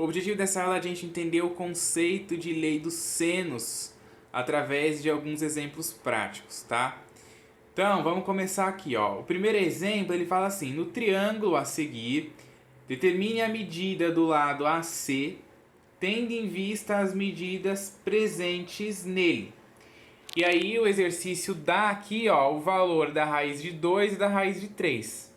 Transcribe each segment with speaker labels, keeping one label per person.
Speaker 1: O objetivo dessa aula é a gente entender o conceito de lei dos senos através de alguns exemplos práticos, tá? Então, vamos começar aqui, ó. O primeiro exemplo, ele fala assim: no triângulo a seguir, determine a medida do lado AC, tendo em vista as medidas presentes nele. E aí o exercício dá aqui, ó, o valor da raiz de 2 e da raiz de 3.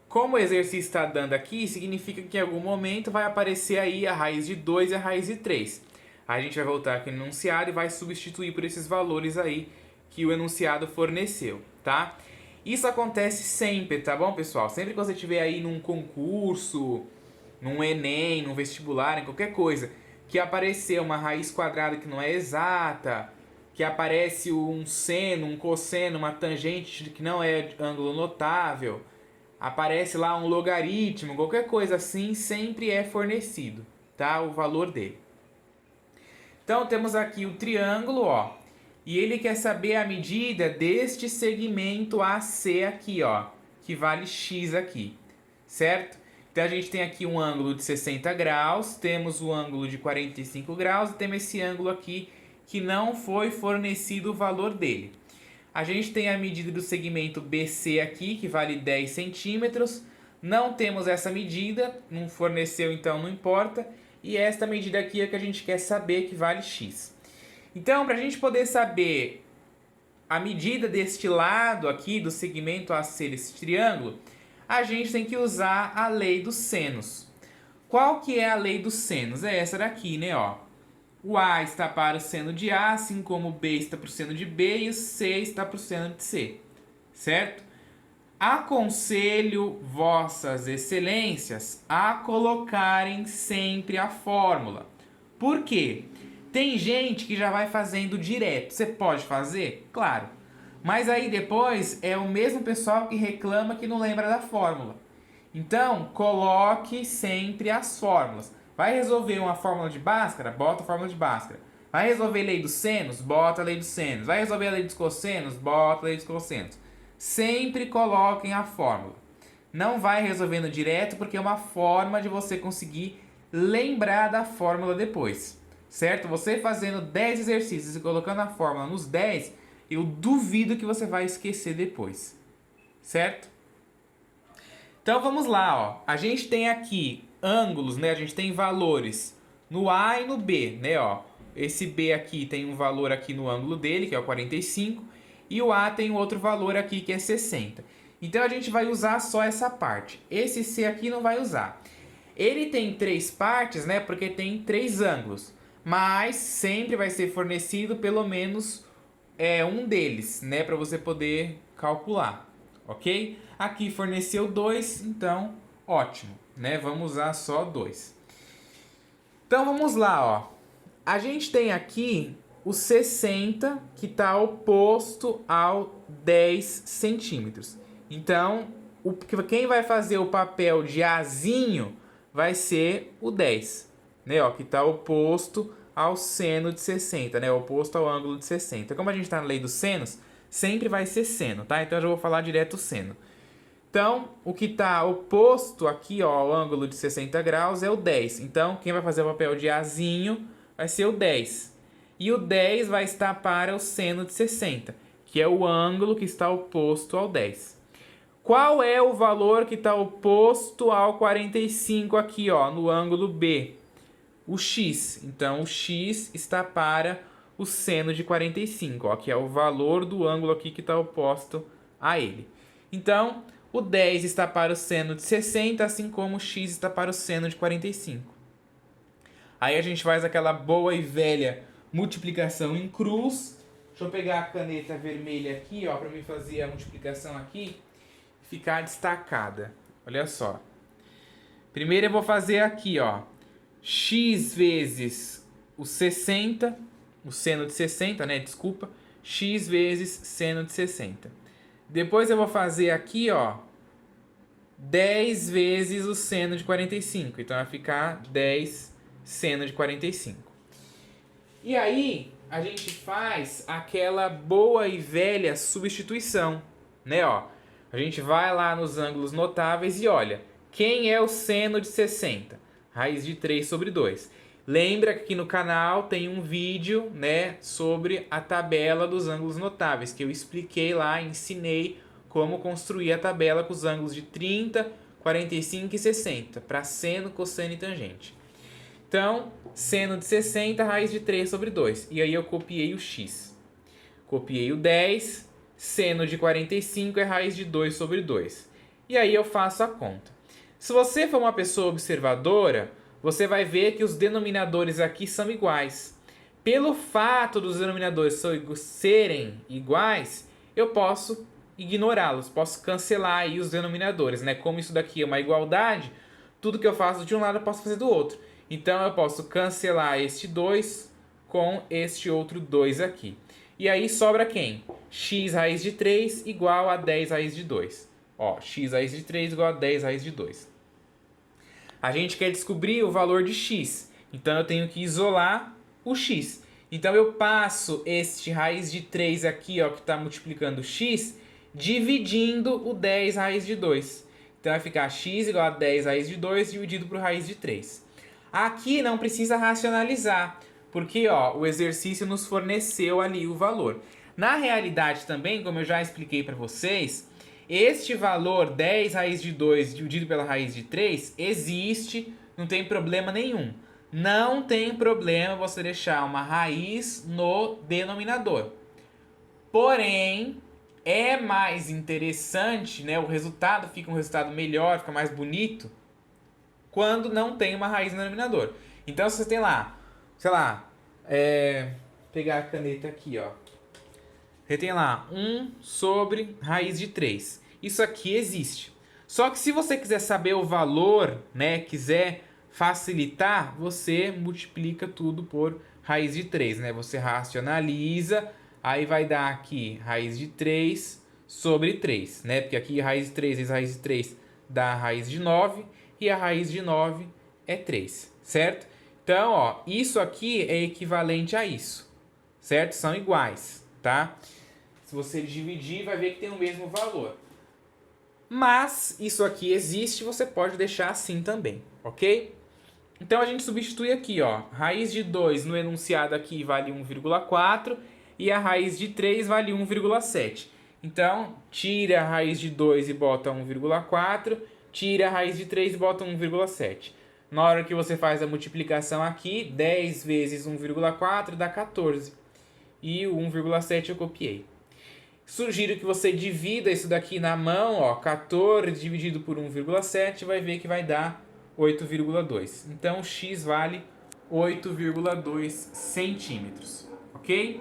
Speaker 1: Como o exercício está dando aqui, significa que em algum momento vai aparecer aí a raiz de 2 e a raiz de 3. Aí a gente vai voltar aqui no enunciado e vai substituir por esses valores aí que o enunciado forneceu, tá? Isso acontece sempre, tá bom, pessoal? Sempre que você estiver aí num concurso, num Enem, num vestibular, em qualquer coisa, que aparecer uma raiz quadrada que não é exata, que aparece um seno, um cosseno, uma tangente que não é ângulo notável, aparece lá um logaritmo, qualquer coisa assim, sempre é fornecido, tá? O valor dele. Então temos aqui o triângulo, ó, e ele quer saber a medida deste segmento AC aqui, ó, que vale x aqui, certo? Então a gente tem aqui um ângulo de 60 graus, temos o ângulo de 45 graus e temos esse ângulo aqui que não foi fornecido o valor dele. A gente tem a medida do segmento BC aqui, que vale 10 centímetros. Não temos essa medida, não forneceu, então não importa. E esta medida aqui é que a gente quer saber, que vale x. Então, para a gente poder saber a medida deste lado aqui, do segmento AC desse triângulo, a gente tem que usar a lei dos senos. Qual que é a lei dos senos? É essa daqui, né, ó. O A está para o seno de A, assim como o B está para o seno de B e o C está para o seno de C, certo? Aconselho vossas excelências a colocarem sempre a fórmula. Por quê? Tem gente que já vai fazendo direto. Você pode fazer? Claro. Mas aí depois é o mesmo pessoal que reclama que não lembra da fórmula. Então, coloque sempre as fórmulas. Vai resolver uma fórmula de Bhaskara? Bota a fórmula de Bhaskara. Vai resolver a lei dos senos? Bota a lei dos senos. Vai resolver a lei dos cossenos? Bota a lei dos cossenos. Sempre coloquem a fórmula. Não vai resolvendo direto porque é uma forma de você conseguir lembrar da fórmula depois. Certo? Você fazendo 10 exercícios e colocando a fórmula nos 10, eu duvido que você vai esquecer depois. Certo? Então vamos lá, ó. A gente tem aqui ângulos, né? A gente tem valores no A e no B, né, ó. Esse B aqui tem um valor aqui no ângulo dele, que é o 45, e o A tem outro valor aqui que é 60. Então a gente vai usar só essa parte. Esse C aqui não vai usar. Ele tem 3 partes, né? Porque tem 3 ângulos, mas sempre vai ser fornecido pelo menos um deles, né, para você poder calcular. Ok? Aqui forneceu 2, então ótimo, né? Vamos usar só 2. Então vamos lá, ó. A gente tem aqui o 60 que está oposto ao 10 centímetros. Então, quem vai fazer o papel de Azinho vai ser o 10, né? Ó, que está oposto ao seno de 60, né? Oposto ao ângulo de 60. Como a gente está na lei dos senos, sempre vai ser seno, tá? Então eu já vou falar direto o seno. Então, o que está oposto aqui, ó, ao ângulo de 60 graus é o 10. Então, quem vai fazer o papel de Azinho vai ser o 10. E o 10 vai estar para o seno de 60, que é o ângulo que está oposto ao 10. Qual é o valor que está oposto ao 45 aqui, ó, no ângulo B? O x. Então, o x está para o seno de 45, ó, que é o valor do ângulo aqui que está oposto a ele. Então, o 10 está para o seno de 60, assim como o x está para o seno de 45. Aí a gente faz aquela boa e velha multiplicação em cruz. Deixa eu pegar a caneta vermelha aqui, ó, para me fazer a multiplicação aqui e ficar destacada. Olha só. Primeiro eu vou fazer aqui, ó, x vezes o 60, o seno de 60, né? Desculpa. X vezes seno de 60. Depois eu vou fazer aqui, ó, 10 vezes o seno de 45. Então vai ficar 10 seno de 45. E aí a gente faz aquela boa e velha substituição, né? Ó, a gente vai lá nos ângulos notáveis e olha, quem é o seno de 60? raiz de 3 sobre 2. Lembra que aqui no canal tem um vídeo, né, sobre a tabela dos ângulos notáveis, que eu expliquei lá, ensinei como construir a tabela com os ângulos de 30, 45 e 60, para seno, cosseno e tangente. Então, seno de 60, raiz de 3 sobre 2. E aí eu copiei o x. Copiei o 10, seno de 45 é raiz de 2 sobre 2. E aí eu faço a conta. Se você for uma pessoa observadora, você vai ver que os denominadores aqui são iguais. Pelo fato dos denominadores serem iguais, eu posso ignorá-los, posso cancelar aí os denominadores, né? Como isso daqui é uma igualdade, tudo que eu faço de um lado eu posso fazer do outro. Então eu posso cancelar este 2 com este outro 2 aqui. E aí sobra quem? X raiz de 3 igual a 10 raiz de 2. Ó, x raiz de 3 igual a 10 raiz de 2. A gente quer descobrir o valor de x. Então eu tenho que isolar o x. Então eu passo este raiz de 3 aqui, ó, que está multiplicando x, dividindo o 10 raiz de 2. Então vai ficar x igual a 10 raiz de 2 dividido por raiz de 3. Aqui não precisa racionalizar, porque ó, o exercício nos forneceu ali o valor. Na realidade também, como eu já expliquei para vocês, este valor 10 raiz de 2 dividido pela raiz de 3 existe, não tem problema nenhum. Não tem problema você deixar uma raiz no denominador. Porém, é mais interessante, né? O resultado fica um resultado melhor, fica mais bonito, quando não tem uma raiz no denominador. Então, se você tem lá, sei lá, pegar a caneta aqui, ó. Você tem lá 1 sobre raiz de 3. Isso aqui existe. Só que se você quiser saber o valor, né, quiser facilitar, você multiplica tudo por raiz de 3, né? Você racionaliza, aí vai dar aqui raiz de 3 sobre 3, né? Porque aqui raiz de 3 vezes raiz de 3 dá raiz de 9 e a raiz de 9 é 3, certo? Então, ó, isso aqui é equivalente a isso, certo? São iguais, tá? Se você dividir, vai ver que tem o mesmo valor. Mas isso aqui existe, você pode deixar assim também, ok? Então a gente substitui aqui, ó. Raiz de 2 no enunciado aqui vale 1,4 e a raiz de 3 vale 1,7. Então, tira a raiz de 2 e bota 1,4, tira a raiz de 3 e bota 1,7. Na hora que você faz a multiplicação aqui, 10 vezes 1,4 dá 14. E o 1,7 eu copiei. Sugiro que você divida isso daqui na mão, ó, 14 dividido por 1,7 vai ver que vai dar 8,2. Então, x vale 8,2 centímetros, ok?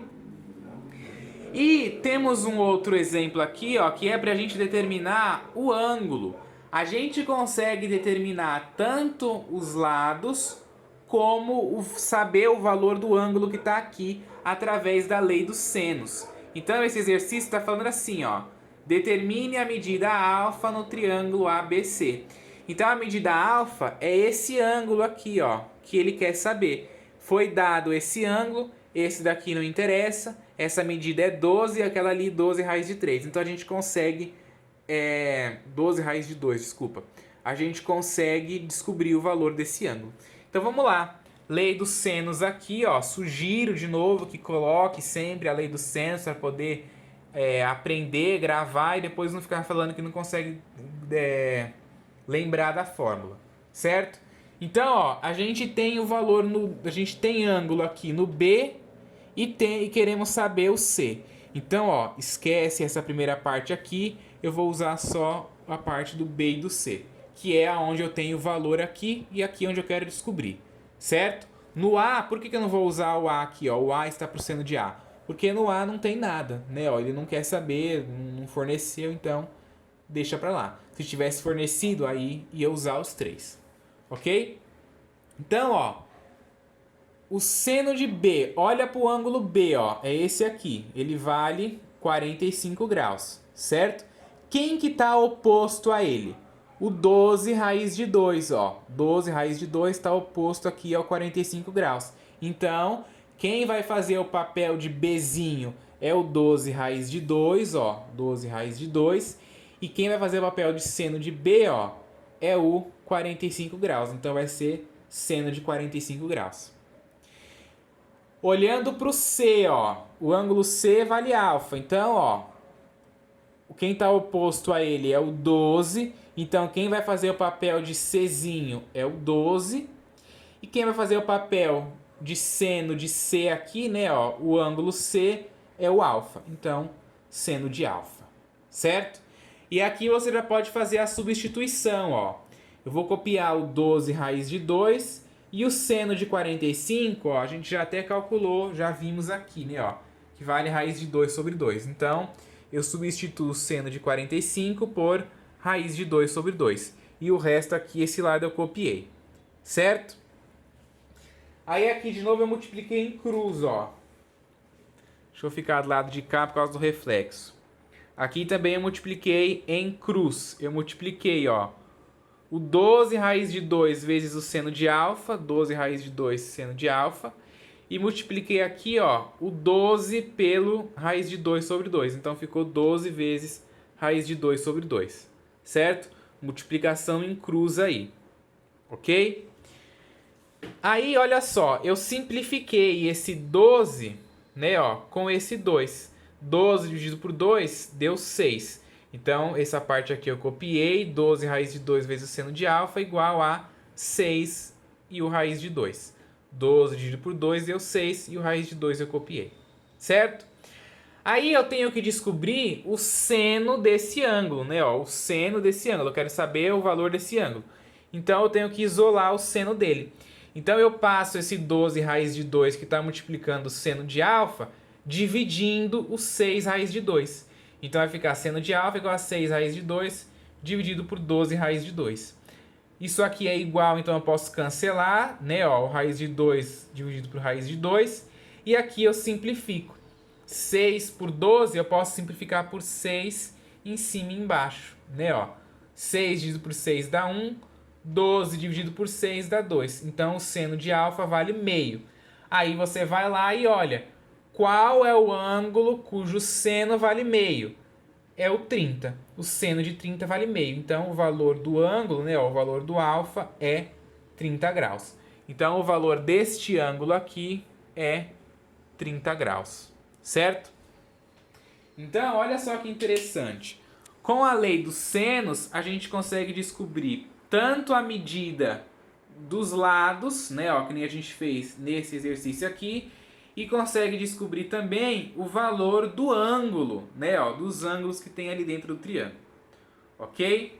Speaker 1: E temos um outro exemplo aqui, ó, que é para a gente determinar o ângulo. A gente consegue determinar tanto os lados como saber o valor do ângulo que está aqui através da lei dos senos. Então esse exercício está falando assim, ó, determine a medida alfa no triângulo ABC. Então a medida alfa é esse ângulo aqui, ó, que ele quer saber. Foi dado esse ângulo, esse daqui não interessa, essa medida é 12 e aquela ali 12 raiz de 3. Então a gente consegue, 12 raiz de 2, desculpa. A gente consegue descobrir o valor desse ângulo. Então vamos lá. Lei dos senos aqui, ó. Sugiro de novo que coloque sempre a lei dos senos para poder aprender, gravar e depois não ficar falando que não consegue lembrar da fórmula, certo? Então, ó, a gente tem o valor a gente tem ângulo aqui no B e queremos saber o C. Então, ó, esquece essa primeira parte aqui, eu vou usar só a parte do B e do C, que é onde eu tenho o valor aqui e aqui onde eu quero descobrir, certo? No A, por que eu não vou usar o A aqui, ó? O A está pro seno de A. Porque no A não tem nada, né? Ó, ele não quer saber, não forneceu, então deixa pra lá. Se tivesse fornecido, aí ia usar os 3, ok? Então, ó, o seno de B, olha pro ângulo B, ó, é esse aqui. Ele vale 45 graus, certo? Quem que tá oposto a ele? O 12 raiz de 2, ó. 12 raiz de 2 está oposto aqui ao 45 graus. Então, quem vai fazer o papel de Bzinho é o 12 raiz de 2, ó. 12 raiz de 2. E quem vai fazer o papel de seno de B, ó, é o 45 graus. Então, vai ser seno de 45 graus. Olhando para o C, ó, o ângulo C vale alfa. Então, ó, quem está oposto a ele é o 12. Então, quem vai fazer o papel de Czinho é o 12. E quem vai fazer o papel de seno de C aqui, né, ó, o ângulo C é o alfa. Então, seno de alfa, certo? E aqui você já pode fazer a substituição, ó. Eu vou copiar o 12 raiz de 2 e o seno de 45, ó, a gente já até calculou, já vimos aqui, né, ó, que vale raiz de 2 sobre 2. Então, eu substituo o seno de 45 por raiz de 2 sobre 2. E o resto aqui, esse lado eu copiei, certo? Aí aqui de novo eu multipliquei em cruz, ó. Deixa eu ficar do lado de cá por causa do reflexo. Aqui também eu multipliquei em cruz. Eu multipliquei, ó, o 12 raiz de 2 vezes o seno de alfa, 12 raiz de 2 seno de alfa, e multipliquei aqui, ó, o 12 pelo raiz de 2 sobre 2. Então ficou 12 vezes raiz de 2 sobre 2, certo? Multiplicação em cruz aí, ok? Aí, olha só, eu simplifiquei esse 12, né, ó, com esse 2. 12 dividido por 2 deu 6. Então, essa parte aqui eu copiei, 12 raiz de 2 vezes o seno de alfa igual a 6 e o raiz de 2. 12 dividido por 2 deu 6 e o raiz de 2 eu copiei, certo? Aí eu tenho que descobrir o seno desse ângulo, né, ó, o seno desse ângulo. Eu quero saber o valor desse ângulo. Então, eu tenho que isolar o seno dele. Então, eu passo esse 12 raiz de 2 que está multiplicando o seno de alfa, dividindo o 6 raiz de 2. Então, vai ficar seno de alfa igual a 6 raiz de 2, dividido por 12 raiz de 2. Isso aqui é igual, então eu posso cancelar, né? Ó, o raiz de 2 dividido por raiz de 2. E aqui eu simplifico. 6 por 12 eu posso simplificar por 6 em cima e embaixo, né? Ó, 6 dividido por 6 dá 1. 12 dividido por 6 dá 2. Então, o seno de alfa vale meio. Aí você vai lá e olha, qual é o ângulo cujo seno vale meio? É o 30. O seno de 30 vale meio. Então, o valor do ângulo, né, ó, o valor do alfa é 30 graus. Então, o valor deste ângulo aqui é 30 graus, certo? Então, olha só que interessante. Com a lei dos senos, a gente consegue descobrir tanto a medida dos lados, né, ó, que nem a gente fez nesse exercício aqui, e consegue descobrir também o valor do ângulo, né, ó, dos ângulos que tem ali dentro do triângulo, ok?